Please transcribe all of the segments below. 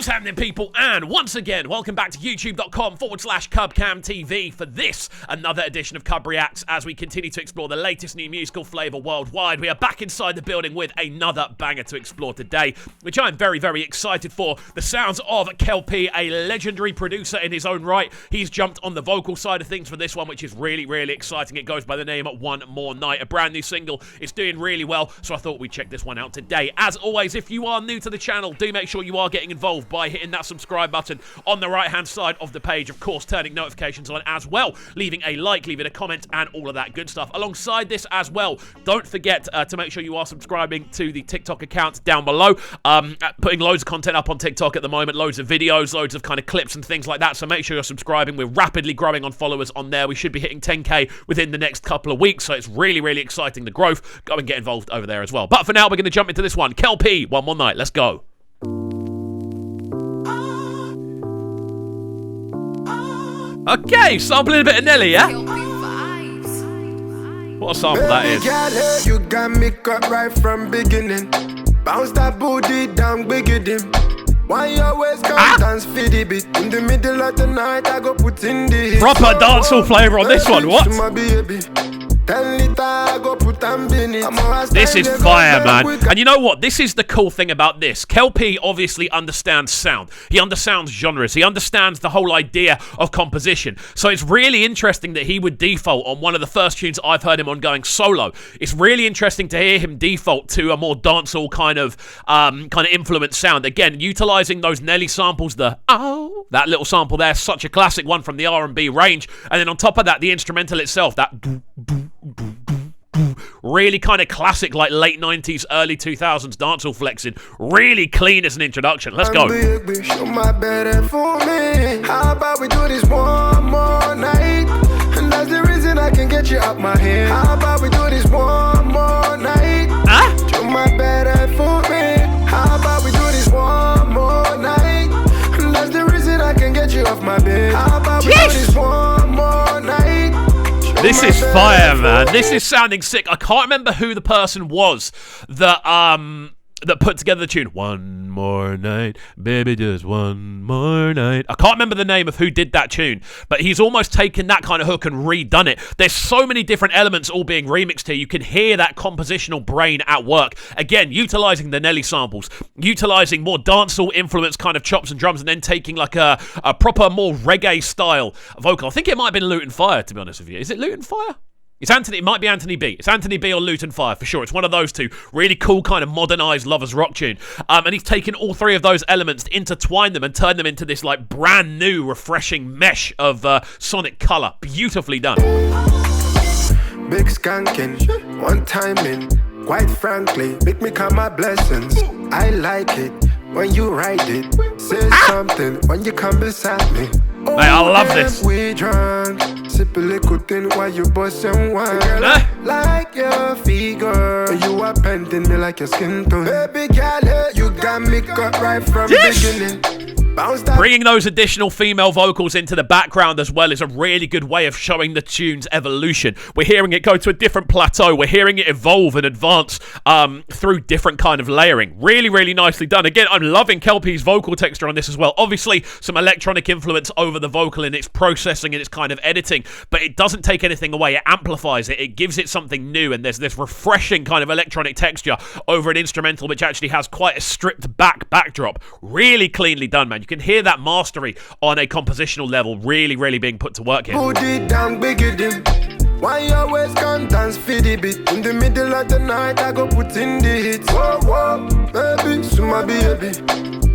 What's happening, people? And once again, welcome back to youtube.com/CubCamTV for this, another edition of CUBREACTS as we continue to explore the latest new musical flavour worldwide. We are back inside the building with another banger to explore today, which I'm very, very excited for. The sounds of Kel-P, a legendary producer in his own right. He's jumped on the vocal side of things for this one, which is really, really exciting. It goes by the name One More Night, a brand new single. It's doing really well, so I thought we'd check this one out today. As always, if you are new to the channel, do make sure you are getting involved by hitting that subscribe button on the right hand side of the page, of course turning notifications on as well, leaving a like, leaving a comment and all of that good stuff. Alongside this as well, don't forget to make sure you are subscribing to the TikTok account down below. Putting loads of content up on TikTok at the moment, loads of videos, loads of kind of clips and things like that, so make sure you're subscribing. We're rapidly growing on followers on there. We should be hitting 10k within the next couple of weeks, so it's really, really exciting, the growth. Go and get involved over there as well. But for now, we're going to jump into this one. Kel-P, One More Night. Let's go. Okay, sampling a bit of Nelly, yeah? What a sample that is. You got me cut right from beginning. Bounce that booty down, bigger dim. Why you always come dance for the beat? In the middle of the night, I go put in the hit. Proper dancehall flavour on this one, what? This is fire, man. And you know what? This is the cool thing about this. Kel-P obviously understands sound. He understands genres. He understands the whole idea of composition. So it's really interesting that he would default on one of the first tunes I've heard him on going solo. It's really interesting to hear him default to a more dancehall kind of influenced sound. Again, utilizing those Nelly samples, that little sample there, such a classic one from the R&B range. And then on top of that, the instrumental itself, that really kind of classic, like late 90s, early 2000s dancehall flexing. Really clean as an introduction. Let's go. How about we do this one more night? And that's the reason I can get you out my head. How about we do this one more night? Do my better for me. How about we do this one more night? And that's the reason I can get you off my bed. How about we do this one more night? This is fire, man. This is sounding sick. I can't remember who the person was that put together the tune. One more night, baby, just one more night. I can't remember the name of who did that tune, but he's almost taken that kind of hook and redone it. There's so many different elements all being remixed here. You can hear that compositional brain at work. Again, utilizing the Nelly samples, utilizing more dancehall influence kind of chops and drums, and then taking like a proper, more reggae style vocal. I think it might have been Luton Fire, to be honest with you. Is it Luton Fire? It might be Anthony B. It's Anthony B or Luton Fire for sure. It's one of those two. Really cool kind of modernized lovers rock tune. And he's taken all three of those elements, intertwined them and turned them into this like brand new refreshing mesh of sonic color. Beautifully done. Big skanking, one timing, quite frankly, make me count my blessings. I like it when you write it. Say something when you come beside me. Mate, I love this. We drunk, sip a little thing while you bust and wine. Girl, I like your figure. You are bending me like your skin tone. Baby girl, you got me cut right from beginning. Bringing those additional female vocals into the background as well is a really good way of showing the tune's evolution. We're hearing it go to a different plateau. We're hearing it evolve and advance through different kind of layering. Really, really nicely done. Again, I'm loving Kel-P's vocal texture on this as well. Obviously, some electronic influence over the vocal in its processing and its kind of editing, but it doesn't take anything away. It amplifies it. It gives it something new, and there's this refreshing kind of electronic texture over an instrumental which actually has quite a stripped backdrop. Really cleanly done, man. You can hear that mastery on a compositional level really, really being put to work here. Why you always come dance for the beat? In the middle of the night, I go put in the hits. Whoa, whoa, baby, so my baby.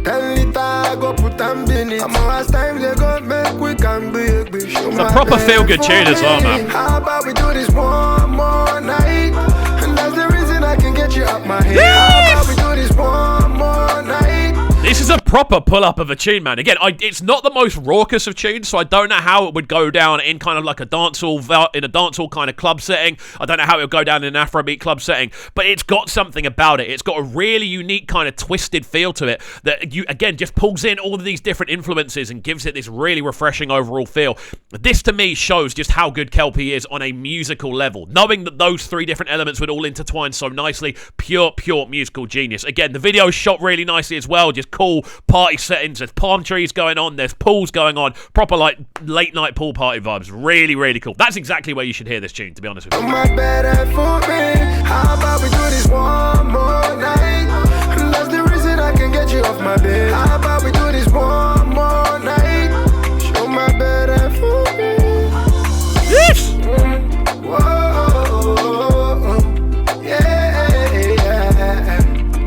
10 liter, I go put them in it. I'm last time they go make we can be. It's a proper feel-good tune as well, man. How about we do this one more night? And that's the reason I can get you up my head. How about we do this one more night? This is a proper pull-up of a tune, man. Again, it's not the most raucous of tunes, so I don't know how it would go down in kind of like a dancehall kind of club setting. I don't know how it would go down in an Afrobeat club setting, but it's got something about it. It's got a really unique kind of twisted feel to it that, again, just pulls in all of these different influences and gives it this really refreshing overall feel. This, to me, shows just how good Kel-P is on a musical level. Knowing that those three different elements would all intertwine so nicely, pure musical genius. Again, the video is shot really nicely as well, just cool, party settings. There's palm trees going on. There's pools going on. Proper like late night pool party vibes. Really, really cool. That's exactly where you should hear this tune, to be honest with you. My bed for me. How about we do this one more night? And that's the reason I can get you off my bed. How about we do this one more night? Show my bed for me. Yes!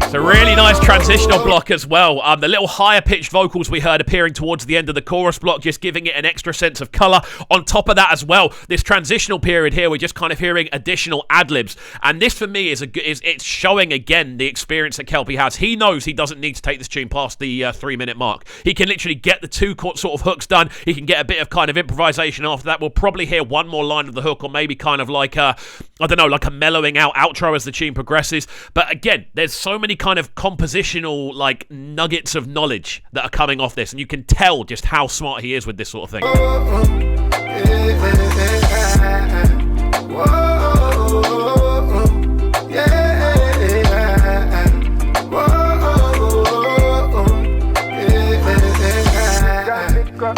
It's a really nice transitional block as well. The little higher pitched vocals we heard appearing towards the end of the chorus block, just giving it an extra sense of colour. On top of that as well, this transitional period here, we're just kind of hearing additional ad-libs. And this for me is it's showing again the experience that Kel-P has. He knows he doesn't need to take this tune past the 3-minute mark. He can literally get the two sort of hooks done. He can get a bit of kind of improvisation after that. We'll probably hear one more line of the hook, or maybe kind of like a, I don't know, like a mellowing out outro as the tune progresses. But again, there's so many kind of compositional like nuggets of knowledge that are coming off this, and you can tell just how smart he is with this sort of thing.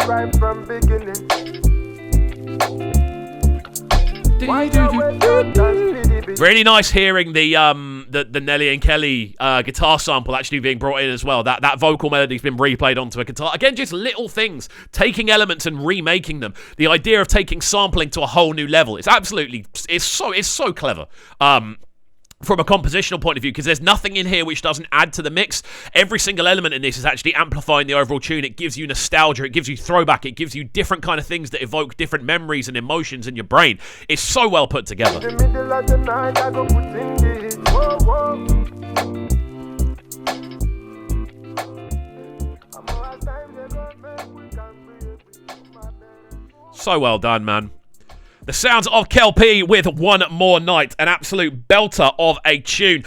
Right from beginning. Really nice hearing the Nelly and Kelly guitar sample actually being brought in as well. That vocal melody's been replayed onto a guitar. Again, just little things, taking elements and remaking them. The idea of taking sampling to a whole new level. It's so clever. From a compositional point of view, because there's nothing in here which doesn't add to the mix. Every single element in this is actually amplifying the overall tune. It gives you nostalgia, it gives you throwback, it gives you different kind of things that evoke different memories and emotions in your brain. It's so well put together. So well done, man. The sounds of Kel-P with One More Night, an absolute belter of a tune.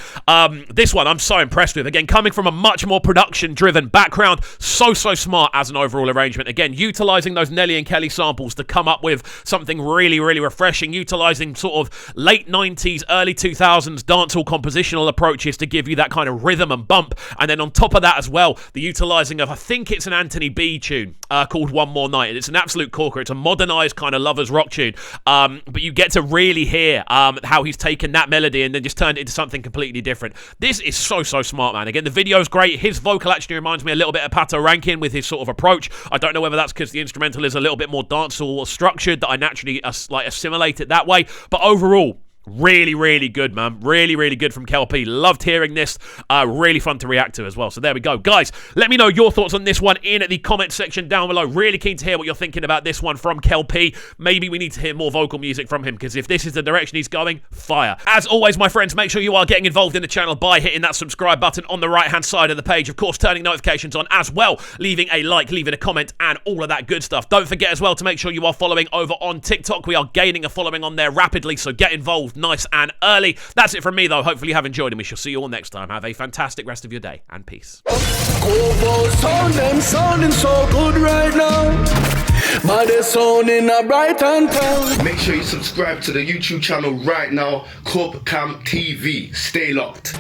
This one I'm so impressed with. Again, coming from a much more production-driven background, so smart as an overall arrangement. Again, utilising those Nelly and Kelly samples to come up with something really, really refreshing, utilising sort of late 90s, early 2000s dancehall compositional approaches to give you that kind of rhythm and bump. And then on top of that as well, the utilising of, I think it's an Anthony B tune called One More Night. And it's an absolute corker. It's a modernised kind of lovers rock tune. But you get to really hear how he's taken that melody and then just turned it into something completely different. This is so smart, man. Again, the video's great. His vocal actually reminds me a little bit of Pato Rankin with his sort of approach. I don't know whether that's because the instrumental is a little bit more dancehall structured that I naturally assimilate it that way. But overall, really good, man. Really good from Kel-P. Loved hearing this. Really fun to react to as well. So there we go. Guys, let me know your thoughts on this one in the comment section down below. Really keen to hear what you're thinking about this one from Kel-P. Maybe we need to hear more vocal music from him, because if this is the direction he's going, fire. As always, my friends, make sure you are getting involved in the channel by hitting that subscribe button on the right-hand side of the page. Of course, turning notifications on as well. Leaving a like, leaving a comment, and all of that good stuff. Don't forget as well to make sure you are following over on TikTok. We are gaining a following on there rapidly, so get involved nice and early. That's it from me, though. Hopefully you have enjoyed, and we shall see you all next time. Have a fantastic rest of your day, and peace. Sounding so good right now. But they're sounding a bright and proud. Make sure you subscribe to the YouTube channel right now, CUBREACTS TV. Stay locked.